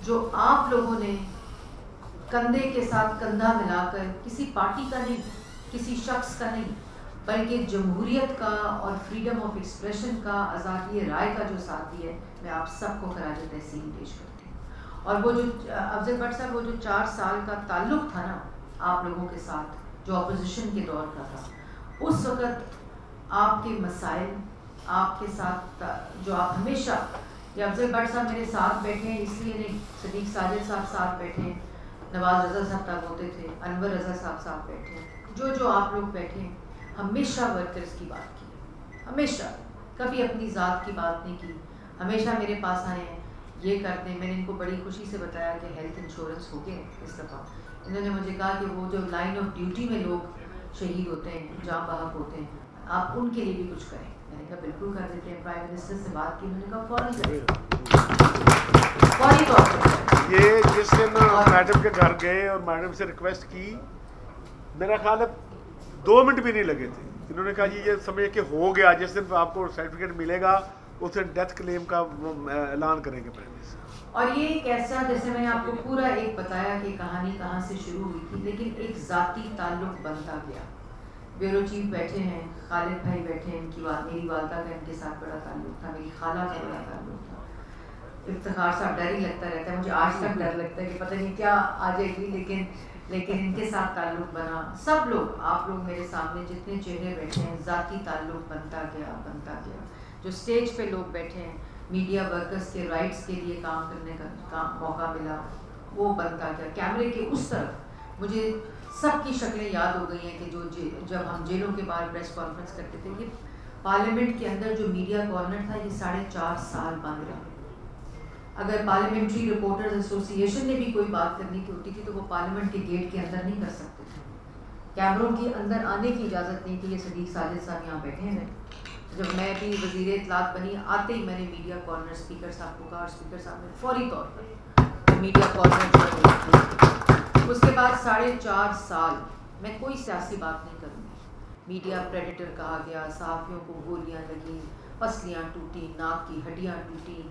جو آپ لوگوں نے کندھے کے ساتھ کندھا ملا کر کسی پارٹی کا نہیں، کسی شخص کا نہیں، بلکہ جمہوریت کا اور فریڈم آف ایکسپریشن کا، آزادی رائے کا جو ساتھ دیا ہے، میں آپ سب کو خراج تحسین پیش کرتی ہوں۔ اور وہ جو افضل بٹ صاحب، وہ جو 4 سال کا تعلق تھا نا آپ لوگوں کے ساتھ، جو اپوزیشن کے دور کا تھا، اس وقت آپ کے مسائل، آپ کے ساتھ جو آپ ہمیشہ، یہ افضل بٹ صاحب میرے ساتھ بیٹھے ہیں اس لیے نہیں، صدیق ساجد صاحب ساتھ بیٹھے ہیں، نواز رضا صاحب تب ہوتے تھے، انور رضا صاحب ساتھ بیٹھے ہیں، جو آپ لوگ بیٹھے ہیں، ہمیشہ ورکرز کی بات کی ہے، ہمیشہ، کبھی اپنی ذات کی بات نہیں کی، ہمیشہ میرے پاس آئے ہیں، یہ کرتے ہیں۔ میں نے ان کو بڑی خوشی سے بتایا کہ ہیلتھ انشورنس ہو گیا اس دفعہ، انہوں نے مجھے کہا کہ وہ جو لائن آف ڈیوٹی میں لوگ شہید ہوتے ہیں، جاں بحق ہوتے ہیں، آپ ان کے لیے بھی کچھ کریں۔ میں نے کہا بالکل کر دیتے ہیں۔ پرائم منسٹر سے بات کی، انہوں نے کہا فوری کریں، فوری طور پر۔ یہ جس دن میڈم کے گھر گئے اور میڈم سے ریکویسٹ کی، میرا خیال ہے 2 منٹ بھی نہیں لگے تھے، انہوں نے کہا جی یہ سمجھے کہ ہو گیا، جس دن آپ کو سرٹیفکیٹ ملے گا اس دن ڈیتھ کلیم کا اعلان کریں گے پرائم منسٹر۔ اور یہ ایک ایسا، جیسے میں نے آپ کو پورا ایک بتایا کہ کہانی کہاں سے شروع ہوئی تھی، لیکن ایک ذاتی تعلق بنتا گیا۔ بیورو چیف بیٹھے ہیں، خالد بھائی بیٹھے ہیں، ان کی میری والدہ کا ان کے ساتھ بڑا تعلق تھا، میری خالہ کا بڑا تعلق تھا۔ افتخار صاحب ڈر ہی لگتا رہتا ہے، مجھے آج تک ڈر لگتا ہے کہ پتہ نہیں کیا آ جائے گی، لیکن ان کے ساتھ تعلق بنا۔ سب لوگ، آپ لوگ میرے سامنے جتنے چہرے بیٹھے ہیں، ذاتی تعلق بنتا گیا۔ جو اسٹیج پہ لوگ بیٹھے ہیں، میڈیا ورکرز کے رائٹس کے لیے کام کرنے کا موقع ملا، وہ بنتا گیا۔ کیمرے کے اس طرف مجھے سب کی شکلیں یاد ہو گئی ہیں کہ جب ہم جیلوں کے باہر پریس کانفرنس کرتے تھے، یہ پارلیمنٹ کے اندر جو میڈیا کارنر تھا، یہ 4.5 سال بند رہا۔ اگر پارلیمنٹری رپورٹرز ایسوسی ایشن نے بھی کوئی بات کرنی ہوتی تھی تو وہ پارلیمنٹ کے گیٹ کے اندر نہیں کر سکتے تھے، کیمروں کے اندر آنے کی اجازت نہیں تھی۔ یہ صدیق ساجد صاحب یہاں بیٹھے ہیں۔ جب میں بھی وزیر اطلاعات بنی، آتے ہی میں نے میڈیا کارنر اسپیکر صاحب کو کہا، اور اسپیکر صاحب نے فوری طور پر میڈیا کارنر۔ اس کے بعد 4.5 سال میں کوئی سیاسی بات نہیں کروں گی۔ میڈیا پریڈیٹر کہا گیا، صحافیوں کو گولیاں لگیں، پسلیاں ٹوٹی، ناک کی ہڈیاں ٹوٹی،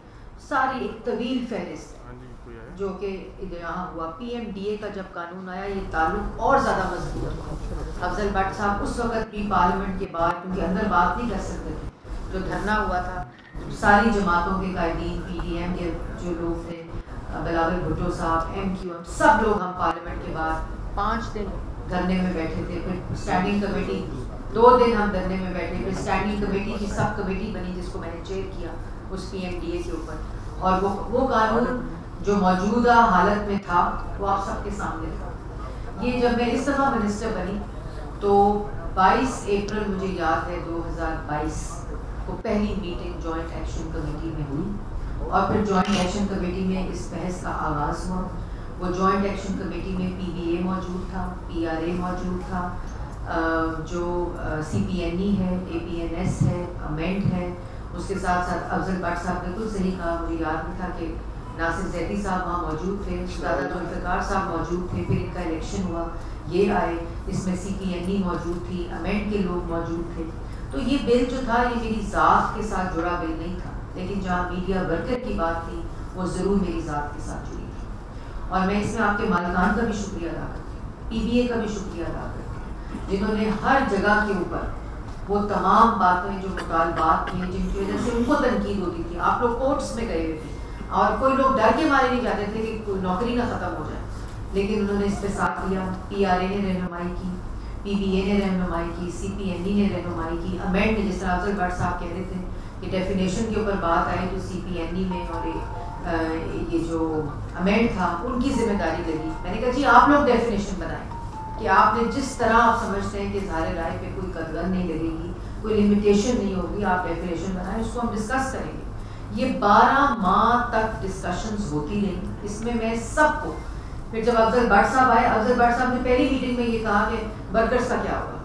ساری ایک طویل فہرست جو کہ یہاں ہوا۔ پی ایم ڈی اے کا جب قانون آیا، یہ تعلق اور زیادہ مضبوط ہوا۔ افضل بٹ صاحب اس وقت بھی پارلیمنٹ کے بعد، کیونکہ اندر بات نہیں کر سکتے تھے، جو دھرنا ہوا تھا، ساری جماعتوں کے قائدین، پی ڈی ایم کے جو لوگ تھے، بلاول بھٹو صاحب، ایم کیو ایم، سب لوگ ہم پارلیمنٹ کے بعد 5 دن دھرنے میں بیٹھے تھے۔ پھر اسٹینڈنگ کمیٹی 2 دن ہم دھرنے میں بیٹھے، پھر اسٹینڈنگ کمیٹی کی سب کمیٹی بنی جس کو میں نے چیئر کیا اس پی ایم ڈی اے کے اوپر، اور وہ قانون جو موجودہ حالت میں تھا وہ آپ سب کے سامنے تھا۔ یہ جب میں اس دفعہ منسٹر بنی تو 22 اپریل مجھے یاد ہے 2022 کو پہلی میٹنگ جوائنٹ ایکشن کمیٹی میں ہوئی، اور پھر جوائنٹ ایکشن کمیٹی میں اس بحث کا آغاز ہوا۔ وہ جوائنٹ ایکشن کمیٹی میں پی بی اے موجود تھا، پی آر اے موجود تھا، جو سی پی این ای ہے، اے پی این ایس ہے، امینڈ ہے، اس کے ساتھ ساتھ افضل بٹ صاحب بالکل صحیح کہا، مجھے یاد نہیں تھا کہ ناصر زیدی صاحب وہاں موجود تھے، دادا ذوالفقار صاحب موجود تھے، پھر ان کا الیکشن ہوا، یہ آئے، اس میں سی پی این ای موجود تھی، امینڈ کے لوگ موجود تھے۔ تو یہ بل جو تھا یہ میری ذات کے ساتھ جڑا بل نہیں تھا، لیکن جہاں میڈیا ورکر کی بات تھی وہ ضرور میری ذات کے ساتھ جڑی تھی۔ اور میں اس میں آپ کے مالکان کا بھی شکریہ ادا کرتی ہوں، پی بی اے کا بھی شکریہ ادا کرتی ہوں، جنہوں نے ہر جگہ کے اوپر وہ تمام باتیں جو مطالبات تھیں جن کی وجہ سے ان کو تنقید ہوتی تھی، آپ لوگ کورٹس میں گئے ہوئے تھے اور کوئی لوگ ڈر کے مارے نہیں جاتے تھے کہ کوئی نوکری نہ ختم ہو جائے، لیکن انہوں نے اس پہ ساتھ دیا۔ پی آر اے نے رہنمائی کی، پی بی اے نے رہنمائی کی، سی پی این ای نے رہنمائی کی، امینڈ میں جس طرح افضل بٹ صاحب کہہ رہے تھے کہ ڈیفینیشن کے اوپر بات آئی تو سی پی این ای میں اور یہ جو امینڈ تھا ان کی ذمہ داری لگی۔ میں نے کہا جی آپ لوگ ڈیفینیشن بنائیں کہ آپ نے جس طرح آپ سمجھتے ہیں کہ اظہار رائے پہ کوئی قدغن نہیں لگے گی، کوئی لمیٹیشن نہیں ہوگی، آپ ڈیفینیشن بنائیں، اس کو ہم ڈسکس کریں گے۔ یہ 12 ماہ تک ڈسکشنز ہوتی رہیں، اس میں سب کو، پھر جب افضل بٹ صاحب آئے، افضل بٹ صاحب نے پہلی میٹنگ میں یہ کہا کہ ورکرز کا کیا ہوگا،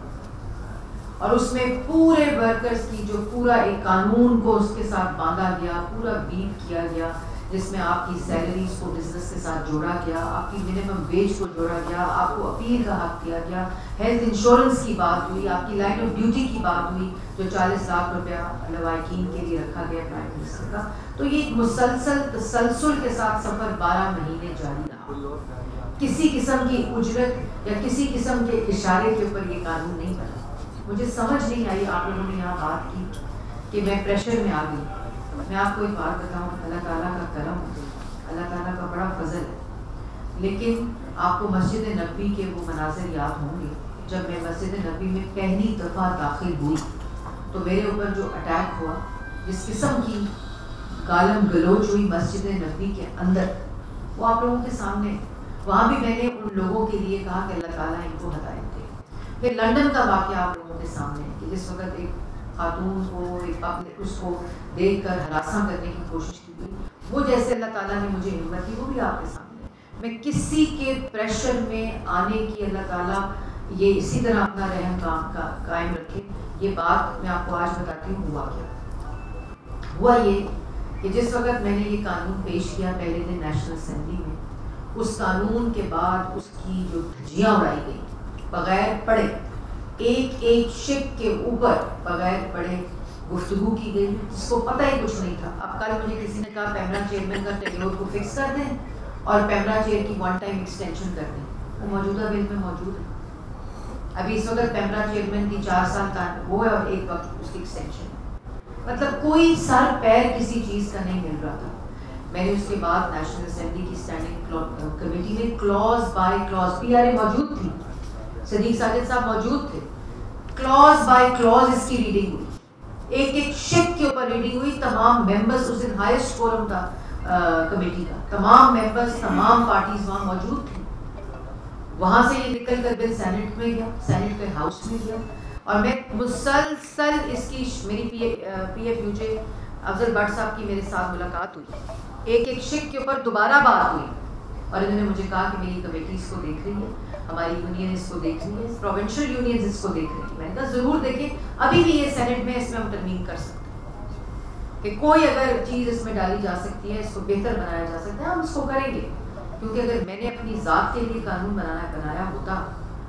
اور اس میں پورے ورکرز کی جو پورا ایک قانون کو اس کے ساتھ باندھا گیا، پورا بیٹ کیا گیا جس میں آپ کی سیلریز کو بزنس کے ساتھ جوڑا گیا, آپ کی منیمم ویج کو جوڑا گیا, آپ کو اپیل کا حق دیا گیا, ہیلتھ انشورنس کی بات ہوئی, آپ کی لائن آف ڈیوٹی کی بات ہوئی جو 40 لاکھ روپیہ لوائقین کے لیے رکھا گیا پرائم منسٹر کا. تو یہ ایک مسلسل تسلسل کے ساتھ سفر 12 مہینے جاری رہا. کسی قسم کی اجرت یا کسی قسم کے اشارے کے اوپر یہ قانون نہیں بنا. مجھے سمجھ نہیں آئی, آپ لوگوں نے یہاں بات کی کہ میں پریشر میں آ گئی. میں آپ کو ایک بات بتاؤں, اللہ تعالیٰ کا کرم ہے, اللہ تعالیٰ کا بڑا فضل ہے. لیکن آپ کو مسجد نبوی کے وہ مناظر یاد ہوں گے جب میں مسجد نبوی میں پہلی دفعہ داخل ہوئی تو میرے اوپر جو اٹیک ہوا, جس قسم کی گالم گلوچ ہوئی مسجد نبوی کے اندر, وہ آپ لوگوں کے سامنے. وہاں بھی میں نے ان لوگوں کے لیے کہا کہ اللہ تعالیٰ ان کو ہدایت دے. پھر لندن کا واقعہ آپ لوگوں کے سامنے ہے کہ جس وقت ایک خاتون کو اس کو دیکھ کر ہراساں کرنے کی کوشش کی گئی, وہ جیسے اللہ تعالیٰ نے مجھے ہمت دی, وہ بھی آپ کے سامنے. میں کسی کے پریشر میں آنے کی اللہ تعالیٰ یہ اسی طرح اپنا رحم قائم رکھے. یہ بات میں آپ کو آج بتاتی ہوں. ہوا کیا ہوا, یہ کہ جس وقت میں نے یہ قانون پیش کیا پہلے دن نیشنل اسمبلی میں, اس قانون کے بعد اس کی جو دھجیاں اڑائی گئی بغیر پڑھے, ایک ایک شک کے اوپر بغیر پڑھے گفتگو کی گئی جس کو پتہ ہی کچھ نہیں تھا. اب کل مجھے کسی نے کہا پیمرا چیئرمین کا ٹینیور کو فکس کر دیں اور پیمرا چیئر کی 1 ٹائم ایکسٹینشن کر دیں. وہ موجودہ بل میں موجود ہے. ابھی اس وقت پیمرا چیئرمین کی 4 سال کا وہ ہے اور ایک وقت اس کی ایکسٹینشن ہے. مطلب کوئی سر پیر کسی چیز کا نہیں مل رہا تھا. میں نے اس کے بعد نیشنل اسمبلی کی اسٹینڈنگ کمیٹی میں close by close, P R A موجود تھی, صدیق ساجد صاحب موجود تھے, کلوز بائی کلوز اس کی ریڈنگ ہوئی, ایک ایک شک کے اوپر ریڈنگ ہوئی. تمام ممبرز, اس دن ہائیسٹ فورم تھا کمیٹی کا, تمام ممبرز تمام پارٹیز وہاں موجود تھیں. وہاں سے یہ نکل کر بل سینٹ میں گیا, سینٹ کے ہاؤس میں گیا, اور میں مسلسل اس کی میری پی F U J Afzal but صاحب کی میرے ساتھ ملاقات ہوئی, ایک ایک شک کے اوپر دوبارہ بات ہوئی, اور انہوں نے مجھے کہا کہ میری کمیٹی اس کو دیکھ رہی ہے, ہماری یونین اس کو دیکھ رہی ہے, پروونشل یونینز اس کو دیکھ رہی ہے. میں نے کہا ضرور دیکھیں, ابھی بھی یہ سینٹ میں اس میں ہم ترمیم کر سکتے ہیں کہ کوئی اگر چیز اس میں ڈالی جا سکتی ہے, اس کو بہتر بنایا جا سکتا ہے, ہم اس کو کریں گے. کیونکہ اگر میں نے اپنی ذات کے لیے قانون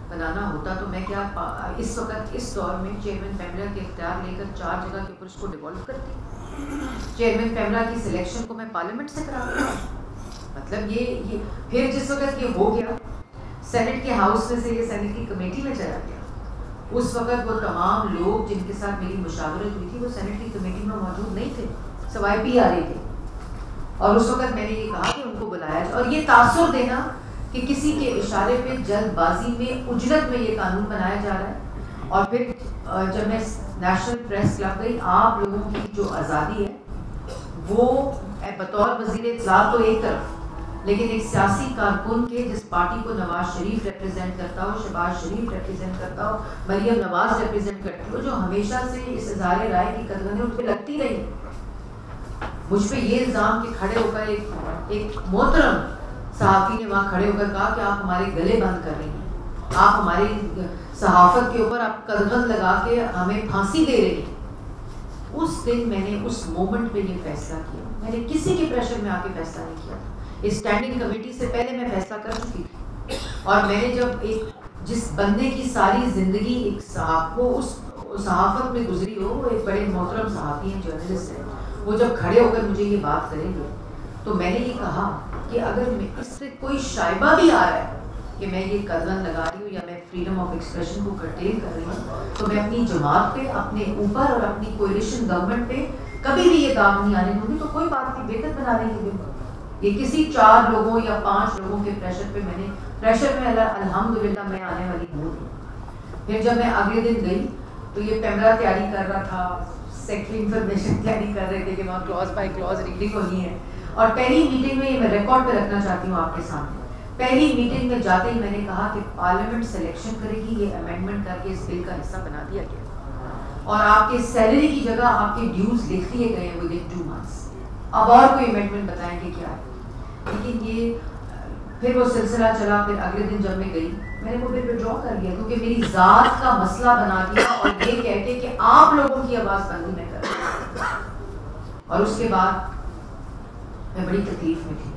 بنانا ہوتا تو میں کیا اس وقت اس دور میں چیئرمین پیمرا کے اختیار لے کر 4 جگہ کے اوپر اس کو ڈیوالو کرتی. چیئرمین پیمرا کی سلیکشن کو میں پارلیمنٹ سے کراتی. مطلب یہ پھر جس وقت یہ ہو گیا سینٹ کے ہاؤس میں سے یہ سینٹ کی کمیٹی میں چلا گیا, اس وقت وہ تمام لوگ جن کے ساتھ میری مشاورت ہوئی تھی وہ سینٹ کی کمیٹی میں موجود نہیں تھے, سوائے پی آر اے کے. اور اس وقت میں نے یہ کہا کہ ان کو بلایا جائے, اور یہ تاثر دینا کہ کسی کے اشارے پہ جلد بازی میں اجرت میں یہ قانون بنایا جا رہا ہے. اور پھر جب میں نیشنل پریس کلب گئی, آپ لوگوں کی جو آزادی ہے وہ بطور وزیر اطلاع تو ایک طرف, لیکن ایک سیاسی کارکن کے جس پارٹی کو نواز شریف ریپرزینٹ کرتا ہو, شہباز شریف ریپرزینٹ کرتا ہو, مریم نواز ریپرزینٹ کرتی ہو, جو ہمیشہ سے اس اظہار رائے کی قدغنیں ان پہ لگتی رہی. مجھ پہ یہ الزام کہ کھڑے ہو کر ایک محترم صحافی نے وہاں کھڑے ہو کر کہا کہ آپ ہمارے گلے بند کر رہی ہیں, آپ ہماری صحافت کے اوپر آپ قدغن لگا کے ہمیں پھانسی دے رہی ہیں. اس دن میں نے اس مومنٹ پہ یہ فیصلہ کیا, میں نے کسی کے پریشر میں آ کے فیصلہ نہیں کیا. اسٹینڈنگ کمیٹی سے پہلے میں فیصلہ کر چکی تھی, اور میں نے جب جس بندے کی ساری زندگی ایک اس صحافت میں گزری ہو, وہ ایک بڑے محترم صحافی ہیں, جرنلسٹ ہیں, وہ جب کھڑے ہو کر مجھے یہ بات کریں گے تو میں نے یہ کہا کہ اگر اس سے کوئی شائبہ بھی آ رہا ہے کہ میں یہ قدغن لگا رہی ہوں یا میں فریڈم آف ایکسپریشن کو کرٹیل کر رہی ہوں, تو میں اپنی جماعت پہ, اپنے اوپر اور اپنی کولیشن گورنمنٹ پہ کبھی بھی یہ داغ نہیں آنے دوں گی. تو کوئی بات نہیں, بہتر بنانے کے لیے یہ کسی 4 لوگوں یا 5 لوگوں کے پریشر میں الحمدللہ میں آنے والی ہوں. پھر جب میں اگلے دن گئی تو یہ پیمرا تیاری کر رہا تھا, سیکٹری انفارمیشن تیاری کر رہے تھے کہ وہاں کلوز بائی کلوز ریڈنگ ہونی ہے. اور پہلی میٹنگ میں یہ میں ریکارڈ پہ رکھنا چاہتی ہوں آپ کے سامنے, پہلی میٹنگ میں جاتے ہی میں نے کہا کہ پارلیمنٹ سلیکشن کرے گی, یہ امینڈمنٹ کر کے اس بل کا حصہ بنا دیا گیا, اور آپ کے سیلری کی جگہ آپ کے ڈیوز لکھ لیے گئے ہیں ودن 2 months. اب اور کوئی امینڈمنٹ بتائیں گے کیا ہے. لیکن یہ پھر وہ سلسلہ چلا. پھر اگلے دن جب میں گئی میں نے وہ بل وڈرا کر لیا, کیونکہ میری ذات کا مسئلہ بنا دیا, اور یہ کہتے کہ آپ لوگوں کی آواز بندی میں کر. اور اس کے بعد میں بڑی تکلیف میں تھی،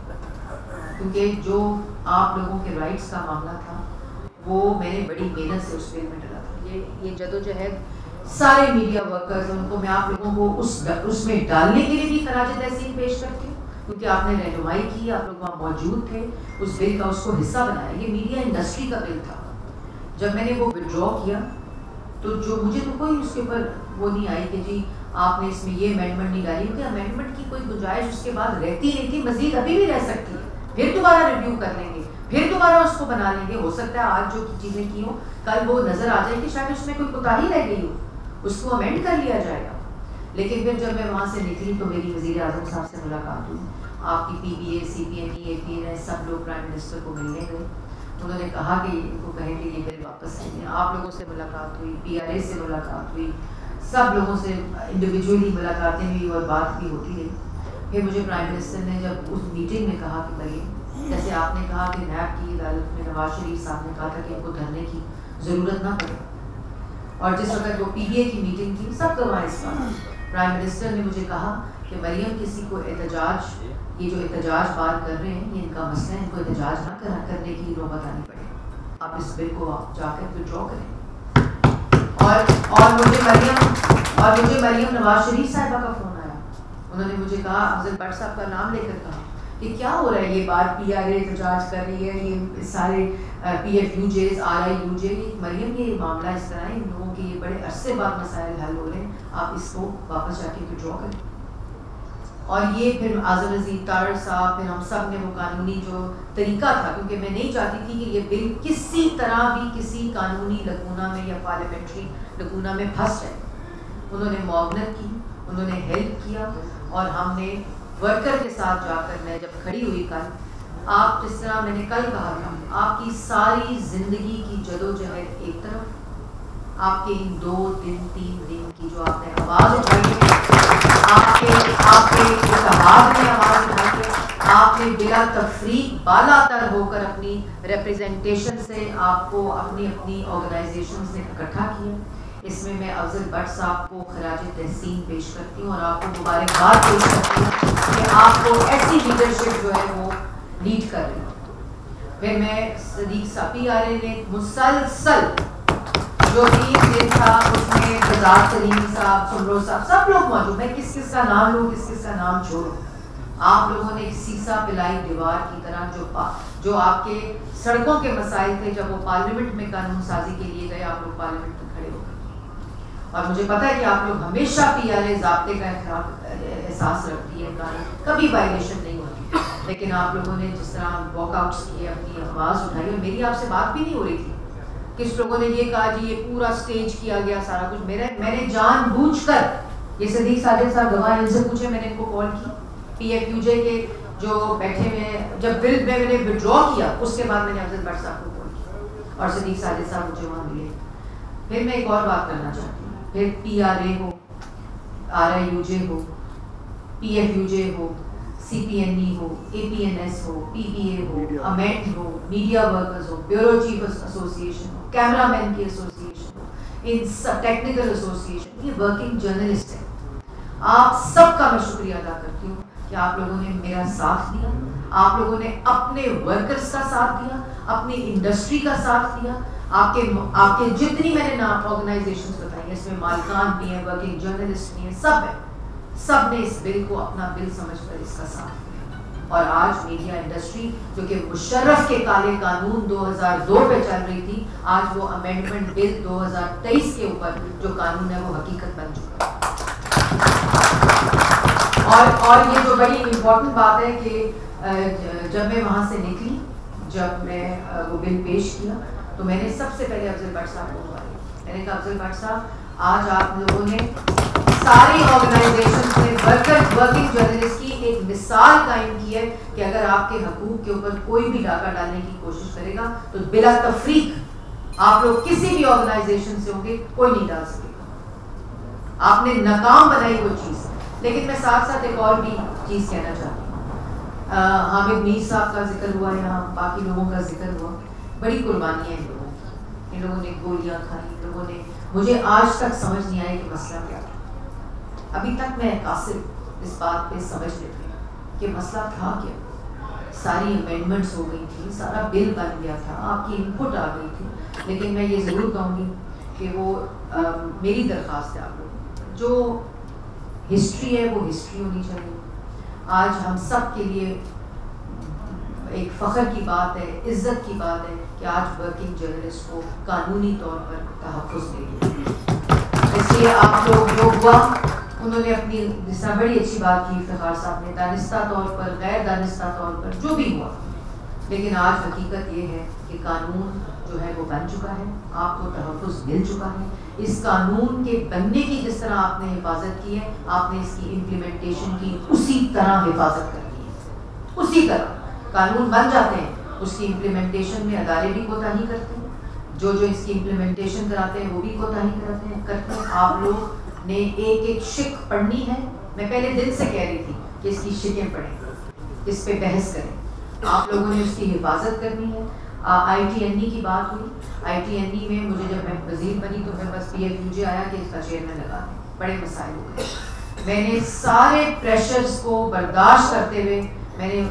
کیونکہ جو آپ لوگوں کے رائٹس کا معاملہ تھا وہ میں نے بڑی محنت سے اس بل میں ڈالا تھا. یہ جدوجہد سارے میڈیا ورکرز، ان کو میں آپ لوگوں کو اس میں ڈالنے کے لیے بھی خراج تحسین پیش کرتی ہوں، کیونکہ آپ نے رہنمائی کی، آپ لوگ وہاں موجود تھے، اس بل کا اس کو حصہ بنایا. یہ میڈیا انڈسٹری کا بل تھا. جب میں نے وہ وڈرا کیا تو جو مجھے تو کوئی اس کے اوپر وہ نہیں آئی کہ جی آپ نے اس میں یہ امینڈمنٹ نہیں ڈالی، کیونکہ امینڈمنٹ کی کوئی گنجائش اس کے بعد رہتی نہیں تھی، مزید ابھی بھی رہ سکتی ہے. پھر دوبارہ ریویو کر لیں گے، پھر دوبارہ اس کو بنا لیں گے. ہو سکتا ہے آج جو چیزیں کی ہوں کل وہ نظر آ جائے کہ شاید اس میں کوئی کوتاہی رہ گئی ہو، اس کو امینڈ کر لیا جائے گا. لیکن پھر جب میں وہاں سے نکلی تو میری وزیر اعظم صاحب سے ملاقات ہوئی. آپ کی پی بی اے، سی پی این ای، اے پی این ایس سب لوگ پرائم منسٹر کو ملنے گئے. انہوں نے کہا کہ ان کو کہیں کہ یہ بل واپس آئیں گے. آپ لوگوں سے ملاقات ہوئی، پی آر اے سے ملاقات ہوئی، سب لوگوں سے انڈیویجولی ملاقاتیں ہوئی اور بات بھی ہوتی رہی. پھر مجھے پرائم منسٹر نے جب اس میٹنگ میں کہا کہ بھائی جیسے آپ نے کہا کہ نیب کی عدالت میں نواز شریف صاحب نے کہا تھا کہ ان کو دھرنے کی ضرورت نہ پڑے، اور جس وقت وہ پی بی اے کی میٹنگ تھی سب گواہ اس بات. پرائم منسٹر نے مجھے کہا کہ مریم کسی کو احتجاج، یہ جو احتجاج بات کر رہے ہیں یہ ان کا مسئلہ ہے، ان کو احتجاج نہ کرنے کی نوبت آنی پڑے، آپ اس بل کو آپ جا کر وڈرا کریں. اور مجھے مریم نواز شریف صاحبہ کا فون آیا. انہوں نے مجھے کہا، افضل بٹ صاحب کا نام لے کر کہا کہ کیا ہو رہا ہے، یہ بات پی آر اے احتجاج کر رہی ہے، یہ سارے P F U Js, R I U J, Maryam یہ معاملہ اس طرح ہے، ان لوگوں کے یہ بڑے عرصے بعد مسائل حل ہو رہے ہیں، آپ اس کو واپس جا کے وڈرا کریں. اور یہ پھر اعظم عزیز طاہر صاحب، پھر ہم سب نے وہ قانونی جو طریقہ تھا، کیونکہ میں نہیں چاہتی تھی کہ یہ بل کسی طرح بھی کسی قانونی لکونہ میں یا پارلیمنٹری لکونہ میں پھنس جائے. انہوں نے معاونت کی، انہوں نے ہیلپ کیا، اور ہم نے ورکر کے ساتھ جا کر میں جب کھڑی ہوئی کل، آپ جس طرح میں نے کل کہا تھا، آپ کی ساری زندگی کی جدوجہد ایک طرف، آپ کے ان 2 دن 3 دن کی جو آپ نے آواز اٹھائی ہے، آپ کے اتحاد میں آواز اٹھائی ہے، آپ نے بلا تفریق بالا تر ہو کر اپنی ریپریزنٹیشن سے آپ کو اپنی آرگنائزیشن سے اکٹھا کیا. اس میں افضل بٹ صاحب کو خراج تحسین پیش کرتی ہوں اور آپ کو مبارکباد پیش کرتی ہوں کہ آپ کو ایسی لیڈرشپ جو ہے وہ لیڈ کر رہی ہوں. پھر میں صدیق صاحب، پی آر اے نے مسلسل جو بھی دن تھا اس میں فضاد سلیمی صاحب، سمرو صاحب، سب لوگ موجود، میں کس کس کا نام لوں کس کس کا نام چھوڑوں. آپ لوگوں نے ایک سیسا پلائی دیوار کی طرح جو آپ کے سڑکوں کے مسائل تھے، جب وہ پارلیمنٹ میں قانون سازی کے لیے گئے، آپ لوگ پارلیمنٹ میں کھڑے ہو گئے. اور مجھے پتا ہے کہ آپ لوگ ہمیشہ پی آر اے ضابطے کا احساس رکھتی ہے، کبھی وائلیشن نہیں ہوتی، لیکن آپ لوگوں نے جس طرح واک آؤٹس کیے، اپنی آواز اٹھائی، اور میری آپ سے بات بھی نہیں ہو رہی تھی. کچھ لوگوں نے یہ کہا جی یہ پورا سٹیج کیا گیا سارا کچھ، میں نے جان بوجھ کر، یہ صدیق ساجد صاحب گواہ، ان سے پوچھے، میں نے ان کو کال کی، پی ایف یو جے کے جو بیٹھے ہوئے، جب بل میں نے وڈرا کیا اس کے بعد میں نے افضل بٹ صاحب کو کال کیا اور صدیق ساجد صاحب مجھے وہاں ملے. پھر میں ایک اور بات کرنا چاہتی ہوں، پھر پی آر اے ہو، آر آئی یو جے ہو، پی ایف یو جے ہو، سی پی این ای ہو، اے پی این ایس ہو، پی بی اے ہو، امینڈ ہو، میڈیا ورکرز ہو، بیورو چیف ایسوسیشن ہو، کیمرہ مین کی ایسوسیشن ہو، ان سب ٹیکنیکل ایسوسیشن، یہ ورکنگ جرنلسٹ ہے. آپ سب کا میں شکریہ ادا کرتی ہوں کہ آپ لوگوں نے میرا ساتھ دیا، آپ لوگوں نے اپنے ورکرز کا ساتھ دیا، اپنی انڈسٹری کا ساتھ دیا. آپ کے جتنی میں نے نام آرگنائزیشنز بتائی ہیں، اس میں مالکان بھی ہیں، ورکنگ جرنلسٹ بھی ہیں، سب ہیں، سب نے اس بل کو اپنا بل سمجھ کر اس کا ساتھ دیا. اور آج میڈیا انڈسٹری جو کہ مشرف کے کالے قانون 2002 پہ چل رہی تھی، آج وہ امینڈمنٹ بل 2023 کے اوپر جو قانون ہے وہ حقیقت بن چکا. اور یہ جو بڑی امپورٹنٹ بات ہے کہ جب میں وہاں سے نکلی، جب میں وہ بل پیش کیا تو میں نے سب سے پہلے افضل بٹ صاحب کو بتایا. میں نے کہا افضل بٹ صاحب، آج آپ لوگوں نے ساری آرگنائزیشن میں ورکنگ جرنلسٹ کی ایک مثال قائم کی ہے کہ اگر آپ کے حقوق کے اوپر کوئی بھی ڈاکہ ڈالنے کی کوشش کرے گا تو بلا تفریق آپ لوگ کسی بھی آرگنائزیشن سے ہوں گے، کوئی نہیں ڈال سکے گا. آپ نے ناکام بنائی وہ چیز. لیکن میں ساتھ ساتھ ایک اور بھی چیز کہنا چاہتی ہوں. حامد میر صاحب کا ذکر ہوا، یہاں باقی لوگوں کا ذکر ہوا. بڑی قربانیاں ان لوگوں کی، ان لوگوں نے گولیاں کھائی، ان لوگوں نے، مجھے آج تک سمجھ نہیں آیا کہ مسئلہ کیا تھا. ابھی تک میں قاصر اس بات پہ سمجھ لیتی ہوں کہ مسئلہ تھا کیا. ساری امینڈمنٹس ہو گئی تھی, سارا بل بن گیا تھا, آپ کی انپٹ آ گئی تھی, لیکن میں یہ ضرور کہوں گی کہ وہ میری درخواست ہے آپ لوگوں, جو ہسٹری ہے وہ ہسٹری ہونی چاہیے. آج ہم سب کے لیے ایک فخر کی بات ہے, عزت کی بات ہے کہ آج ورکنگ جرنلسٹ کو قانونی طور پر تحفظ مل گیا. اس لیے آپ لوگ جو ہوا انہوں نے اپنی جس طرح بڑی اچھی بات کی افتخار صاحب نے, دانستہ طور پر غیر دانستہ طور پر جو بھی ہوا, لیکن آج حقیقت یہ ہے کہ قانون جو ہے وہ بن چکا ہے, آپ کو تحفظ مل چکا ہے. اس قانون کے بننے کی جس طرح آپ نے حفاظت کی ہے, آپ نے اس کی امپلیمنٹیشن کی اسی طرح حفاظت کرنی ہے. اسی طرح قانون بن جاتے ہیں, اس کی امپلیمنٹیشن میں ادارے بھی کوتاہی کرتے ہیں, جو اس کی امپلیمنٹیشن کراتے ہیں وہ بھی کوتاہی کرتے ہیں. آپ لوگ نے ایک ایک شک پڑھنی ہے. میں پہلے دن سے کہہ رہی تھی کہ اس کی شکیں پڑھیں, اس پہ بحث کریں. آپ لوگوں نے اس کی حفاظت کرنی ہے. آئی ٹی این ای کی بات ہوئی, آئی ٹی این ای میں مجھے جب میں وزیر بنی تو میں بس پی ایف یو جے آیا کہ اس کا چیئرمین لگا دیں, بڑے مسائل ہو گئے. میں نے سارے پریشرز کو برداشت کرتے ہوئے میں نے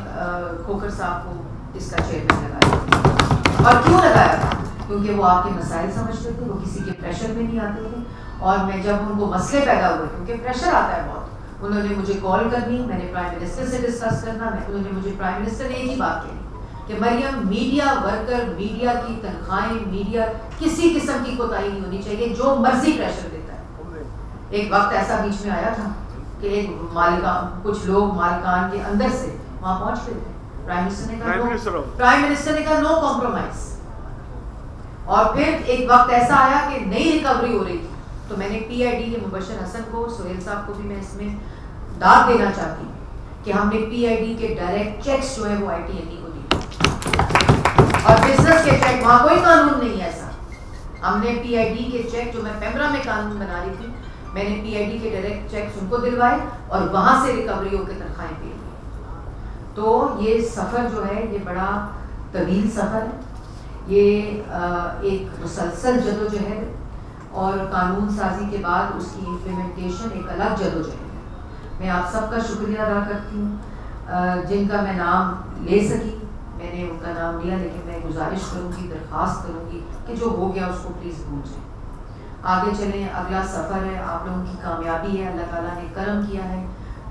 کھوکھر صاحب کو اس کا چیئرمین لگایا. اور کیوں لگایا تھا؟ کیونکہ وہ آپ کے مسائل سمجھتے تھے, وہ کسی کے پریشر میں نہیں آتے تھے. اور میں جب ان کو مسئلے پیدا ہوئے, کیونکہ پریشر آتا ہے بہت, انہوں نے مجھے کال کرنی, میں نے پرائم منسٹر سے ڈسکس کرنا. انہوں نے مجھے پرائم منسٹر نے ایک ہی بات کہی کہ مریم, میڈیا ورکر, میڈیا کی تنخواہیں, میڈیا کسی قسم کی کوتاہی نہیں ہونی چاہیے, جو مرضی پریشر دیتا ہے. ایک وقت ایسا بیچ میں آیا تھا کہ ایک کچھ لوگ مالکان کے اندر سے وہاں پہنچ گئے تھے. پرائم منسٹر نے کہا نو کمپرومائز. اور پھر ایک وقت ایسا آیا کہ نئی ریکوری ہو رہی تھی, تو میں نے پی آئی ڈی کے مبشر حسن کو, سہیل صاحب کو بھی میں اس میں داد دینا چاہتی ہوں کہ ہم نے پی آئی ڈی کے ڈائریکٹ چیکس جو ہے وہ آئی ٹی این ای کو دیے, اور بزنس کے چیک, وہاں کوئی قانون نہیں ہے ایسا. ہم نے پی آئی ڈی کے چیک, جو میں پیمرا میں قانون بنا رہی تھی, میں نے پی آئی ڈی کے ڈائریکٹ چیکس ان کو دلوائے اور وہاں سے ریکوری ہو کے تنخواہیں پی لی. تو یہ سفر جو ہے یہ بڑا طویل سفر ہے, یہ ایک مسلسل جدوجہد, اور قانون سازی کے بعد اس کی امپلیمنٹیشن ایک الگ جدوجہد ہے. میں آپ سب کا شکریہ ادا کرتی ہوں, جن کا میں نام لے سکی میں نے ان کا نام لیا, لیکن میں گزارش کروں گی, درخواست کروں گی کہ جو ہو گیا اس کو پلیز بھول جائیں. آگے چلیں, اگلا سفر ہے, آپ لوگوں کی کامیابی ہے, اللہ تعالیٰ نے کرم کیا ہے,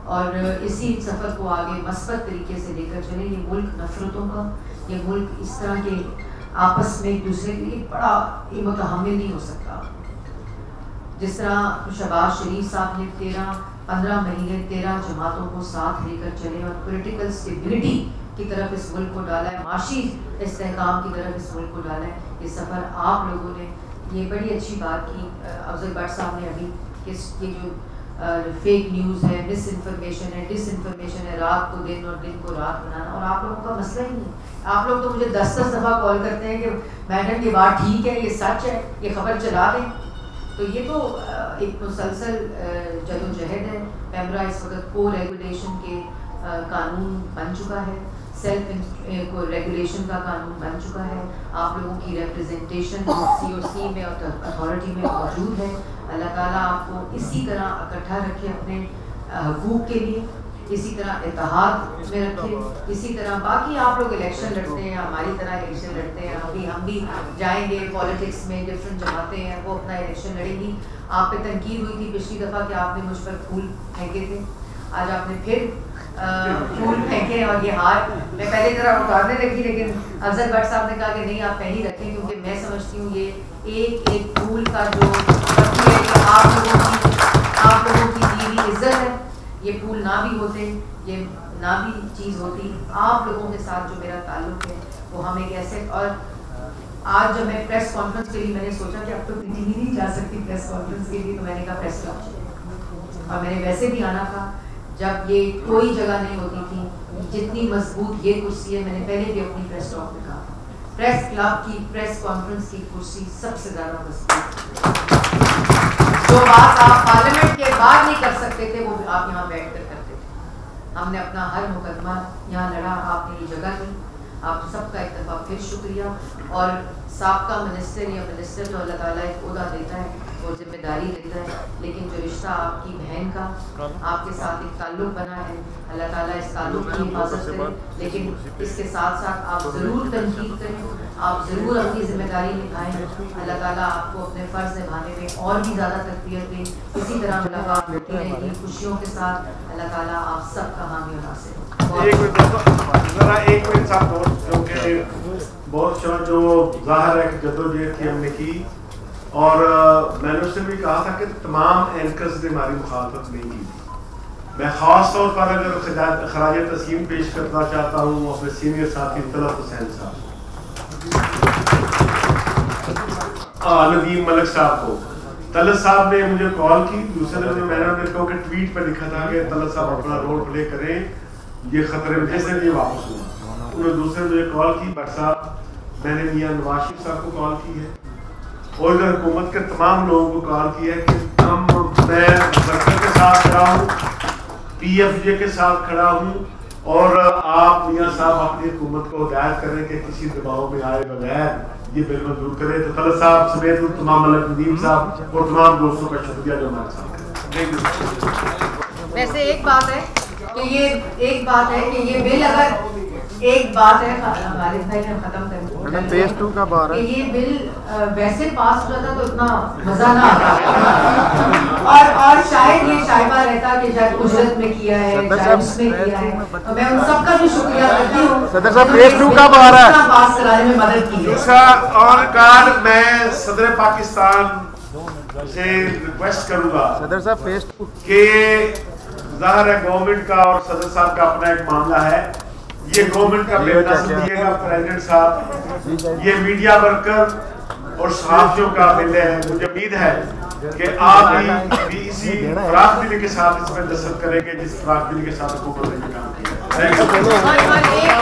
اور اسی سفر کو آگے مثبت طریقے سے لے کر چلیں. یہ ملک نفرتوں کا, یہ ملک اس طرح کے آپس میں ایک دوسرے کے لیے بڑا متحمل نہیں ہو سکتا. جس طرح شہباز شریف صاحب نے 13-15 مہینے 13 جماعتوں کو ساتھ لے کر چلے اور پولیٹیکل اسٹیبلٹی کی طرف اس ملک کو ڈالا ہے, معاشی استحکام کی طرف اس ملک کو ڈالا ہے. یہ سفر آپ لوگوں نے, یہ بڑی اچھی بات کی افضل بٹ صاحب نے ابھی کہ یہ جو فیک نیوز ہے, مس انفارمیشن ہے, ڈس انفارمیشن ہے, رات کو دن اور دن کو رات بنانا, اور آپ لوگوں کا مسئلہ ہی نہیں ہے. آپ لوگ تو مجھے 10 دفعہ کال کرتے ہیں کہ میڈم یہ بات ٹھیک ہے, یہ سچ ہے, یہ خبر چلا دیں. تو یہ تو ایک مسلسل جدوجہد ہے. پیمرا اس وقت کو ریگولیشن کے قانون بن چکا ہے, سیلف کو ریگولیشن کا قانون بن چکا ہے. آپ لوگوں کی ریپرزنٹیشن سی او سی میں اور اتھارٹی میں موجود ہے. اللہ تعالیٰ آپ کو اسی طرح اکٹھا رکھے اپنے حقوق کے لیے, اسی طرح اتحاد میں رکھے, اسی طرح باقی آپ لوگ الیکشن لڑتے ہیں, ہماری طرح الیکشن لڑتے ہیں, ہم بھی جائیں گے پالیٹکس میں, ڈفرینٹ جماعتیں ہیں وہ اپنا الیکشن لڑیں گی. آپ پہ تنقید ہوئی تھی پچھلی دفعہ کہ آپ نے مجھ پر پھول پھینکے تھے, آج آپ نے پھر پھول پھینکے اور یہ ہار میں پہلی طرح اتارنے لگی, لیکن افضل بٹ صاحب نے کہا کہ نہیں آپ پہلی رکھیں, کیونکہ میں سمجھتی ہوں یہ ایک ایک پھول کا جو ہے کہ آپ لوگوں کی دیوی عزت ہے. یہ پھول نہ بھی ہوتے, یہ نہ بھی چیز ہوتی, آپ لوگوں کے ساتھ جو میرا تعلق ہے وہ ہم ایک ایسے. اور آج جب میں پریس کانفرنس کے لیے میں نے سوچا کہ اب تو پی ٹی وی نہیں جا سکتی پریس کانفرنس کے لیے, تو میں نے کہا پریس کلب, اور میں نے ویسے بھی آنا تھا جب یہ کوئی جگہ نہیں ہوتی تھی. جتنی مضبوط یہ کرسی ہے, میں نے پہلے بھی اپنی پریس ٹاک میں کہا, پریس کلب کی پریس کانفرنس کی کرسی سب سے زیادہ مضبوط. جو بات آپ پارلیمنٹ کے باہر نہیں کر سکتے تھے وہ آپ یہاں بیٹھ کر کرتے تھے. ہم نے اپنا ہر مقدمہ یہاں لڑا, آپ نے یہ جگہ دی, آپ سب کا ایک دفعہ پھر شکریہ. اور سابقہ منسٹر یا منسٹر تو اللہ تعالیٰ ایک عہدہ دیتا ہے, وہ ذمہ داری لیتا ہے، لیکن جو رشتہ آپ کی بہن کا آپ کے ساتھ ایک تعلق بنا ہے، اللہ تعالیٰ اس تعلق کی حفاظت کرے، لیکن اس کے ساتھ ساتھ آپ ضرور تنقید کریں، آپ ضرور اپنی ذمہ داری نبھائیں، اللہ تعالیٰ آپ کو اپنے فرض نبھانے میں اور بھی زیادہ تقویت دیں، اسی طرح ملاقات ہوتی رہے گی خوشیوں کے ساتھ، اللہ تعالیٰ آپ سب کا حامی و ناصر ہو۔ ایک منٹ صاحب دوست، کیونکہ بہت جو ظاہر ہے کہ جدوجہد کی ہم نے کی، اور میں نے اس سے بھی کہا تھا کہ تمام اینکرز نے ہماری مخالفت نہیں کی تھی۔ میں خاص طور پر اگر خراج تسلیم پیش کرنا چاہتا ہوں اپنے سینئر ساتھی طلعت حسین صاحب، ندیم ملک صاحب کو۔ طلعت صاحب نے مجھے کال کی، دوسرے دن میں نے انہیں کہا کہ ٹویٹ پہ لکھا تھا کہ طلعت صاحب اپنا رول پلے کریں، یہ خطرے میں جیسے یہ واپس ہوا۔ انہوں نے دوسرے مجھے کال کی، بٹ صاحب میں نے میاں نواز شریف صاحب کو کال کی ہے اور ادھر حکومت کے تمام لوگوں کو کال کی ہے کہ میں سرکار کے ساتھ کھڑا ہوں، پی ایف جے کے ساتھ کھڑا ہوں، اور آپ میاں صاحب اپنی حکومت کو ہدایت کریں کہ کسی دباؤ میں آئے بغیر یہ بل منظور کرے۔ تو طلعت صاحب سمیت تمام ملک ندیم صاحب اور تمام دوستوں کا شکریہ جو ہمارے ساتھ ہیں۔ ویسے ایک بات ہے کہ یہ بل اگر ایک بات ہے غالب بھائی نے ختم کر فیز 2 کا بار ہے کہ یہ بل ویسے پاس ہو جاتا تو اتنا مزہ نہ آتا، اور شاید یہ شائبہ رہتا کہ شاید اجرت میں کیا ہے، شاید اس میں کیا ہے، تو میں ان سب کا بھی شکریہ کرتی ہوں صدر صاحب فیز 2 کا بار ہے پاس کرانے میں مدد کی ہے۔ دوسرا اور کارڈ میں صدر پاکستان سے ریکویسٹ کروں گا صدر صاحب فیز 2 کہ ظاہر ہے گورنمنٹ کا اور صدر صاحب کا اپنا ایک معاملہ ہے، یہ گورنمنٹ کا بل نہ سمجھیے گا پریزیڈنٹ صاحب، یہ میڈیا ورکر اور صحافیوں کا بل ہے۔ مجھے امید ہے کہ آپ بھی اسی فراخ دلی کے ساتھ اس میں دستخط کریں گے جس فراخ دلی کے ساتھ حکومت نے کام کیا۔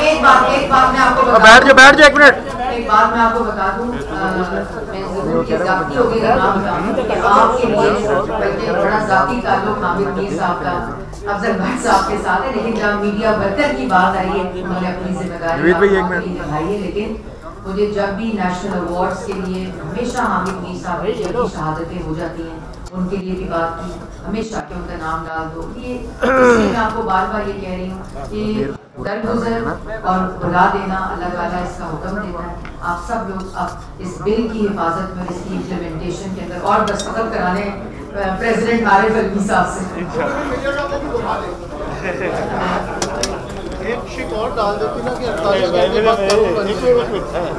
ایک بات میں آپ کو بیٹھ جاؤ ایک منٹ، ایک بات میں آپ کو بتا دوں، میں ضرور یہ ذاتی ہوگی اگر نام بتاؤں کہ آپ کے لیے بلکہ بڑا ذاتی تعلق حامد میر صاحب کا افضل بھائی صاحب کے ساتھ ہے، لیکن جب میڈیا ورکر کی بات آئی ہے انہوں نے اپنی ذمہ داری نبھائی ہے، لیکن مجھے جب بھی نیشنل ایوارڈز کے لیے ہمیشہ حامد میر صاحب کی شہادتیں ہو جاتی ہیں، ان کے لیے بھی بات کی ہمیشہ کہ ان کا نام ڈال دو۔ یہ اس لیے میں آپ کو بار بار یہ کہہ رہی ہوں کہ درگزر اور بلا دینا اللہ تعالیٰ اس کا حکم دیتا ہے۔ آپ سب لوگ اب اس بل کی حفاظت میں، اس کی امپلیمنٹیشن کے اندر اور دستخط کرانے پریزیڈنٹ عارف علوی صاحب سے۔ ایک شک اور ڈال دیتی نا کہ 48 گھنٹے بعد